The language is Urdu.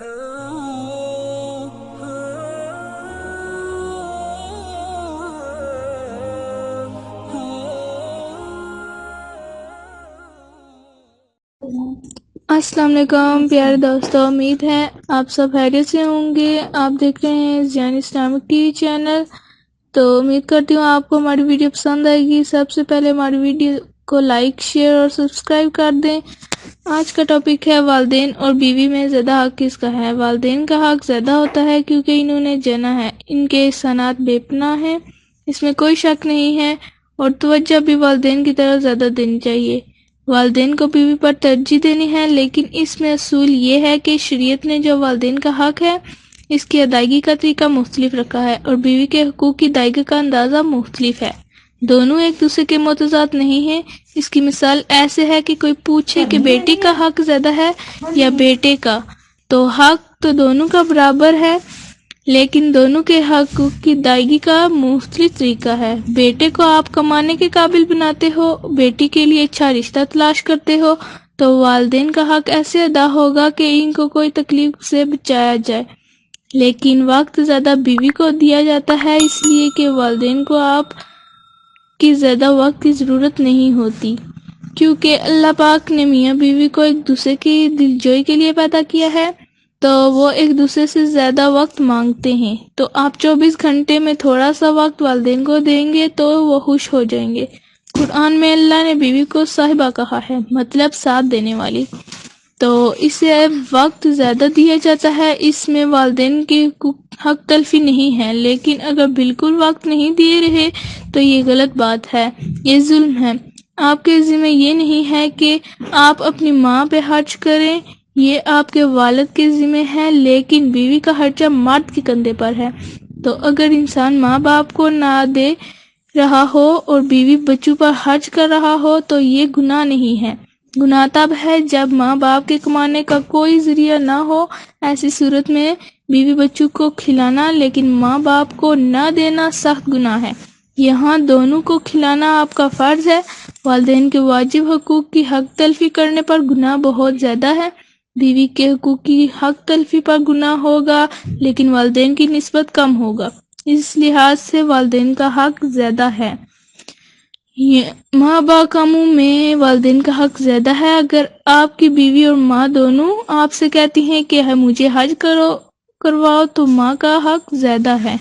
السلام علیکم پیارے دوستوں، امید ہے آپ سب خیریت سے ہوں گے۔ آپ دیکھ رہے ہیں Ziyan Islamic T V channel, تو امید کرتی ہوں آپ کو ہماری ویڈیو پسند آئے گی۔ سب سے پہلے ہماری ویڈیو کو لائک، شیئر اور سبسکرائب کر دیں۔ آج کا ٹاپک ہے والدین اور بیوی میں زیادہ حق کس کا ہے۔ والدین کا حق زیادہ ہوتا ہے کیونکہ انہوں نے جنا ہے، ان کے احسانات بے پناہ ہیں، اس میں کوئی شک نہیں ہے، اور توجہ بھی والدین کی طرف زیادہ دینی چاہیے۔ والدین کو بیوی پر ترجیح دینی ہے، لیکن اس میں اصول یہ ہے کہ شریعت نے جو والدین کا حق ہے اس کی ادائیگی کا طریقہ مختلف رکھا ہے، اور بیوی کے حقوق کی ادائیگی کا اندازہ مختلف ہے۔ دونوں ایک دوسرے کے متضاد نہیں ہیں۔ اس کی مثال ایسے ہے کہ کوئی پوچھے کہ بیٹی کا حق زیادہ ہے یا بیٹے کا، تو حق تو دونوں کا برابر ہے، لیکن دونوں کے حقوق کی ادائیگی کا مختلف طریقہ ہے۔ بیٹے کو آپ کمانے کے قابل بناتے ہو، بیٹی کے لیے اچھا رشتہ تلاش کرتے ہو، تو والدین کا حق ایسے ادا ہوگا کہ ان کو کوئی تکلیف سے بچایا جائے۔ لیکن وقت زیادہ بیوی کو دیا جاتا ہے، اس لیے کہ والدین کو آپ کی زیادہ وقت کی ضرورت نہیں ہوتی، کیونکہ اللہ پاک نے میاں بیوی کو ایک دوسرے کی دلجوئی کے لیے پیدا کیا ہے، تو وہ ایک دوسرے سے زیادہ وقت مانگتے ہیں۔ تو آپ 24 گھنٹے میں تھوڑا سا وقت والدین کو دیں گے تو وہ خوش ہو جائیں گے۔ قرآن میں اللہ نے بیوی کو صاحبہ کہا ہے، مطلب ساتھ دینے والی، تو اسے وقت زیادہ دیا جاتا ہے۔ اس میں والدین کی حق تلفی نہیں ہے، لیکن اگر بالکل وقت نہیں دیے رہے تو یہ غلط بات ہے، یہ ظلم ہے۔ آپ کے ذمہ یہ نہیں ہے کہ آپ اپنی ماں پہ خرچ کریں، یہ آپ کے والد کے ذمہ ہے، لیکن بیوی کا خرچہ مرد کے کندھے پر ہے۔ تو اگر انسان ماں باپ کو نہ دے رہا ہو اور بیوی بچوں پر خرچ کر رہا ہو تو یہ گناہ نہیں ہے۔ گناہ تب ہے جب ماں باپ کے کمانے کا کوئی ذریعہ نہ ہو۔ ایسی صورت میں بیوی بچوں کو کھلانا لیکن ماں باپ کو نہ دینا سخت گناہ ہے۔ یہاں دونوں کو کھلانا آپ کا فرض ہے۔ والدین کے واجب حقوق کی حق تلفی کرنے پر گناہ بہت زیادہ ہے۔ بیوی کے حقوق کی حق تلفی پر گناہ ہوگا، لیکن والدین کی نسبت کم ہوگا، اس لحاظ سے والدین کا حق زیادہ ہے۔ ماں باکاموں میں والدین کا حق زیادہ ہے۔ اگر آپ کی بیوی اور ماں دونوں آپ سے کہتی ہیں کہ مجھے حج کرواؤ تو ماں کا حق زیادہ ہے۔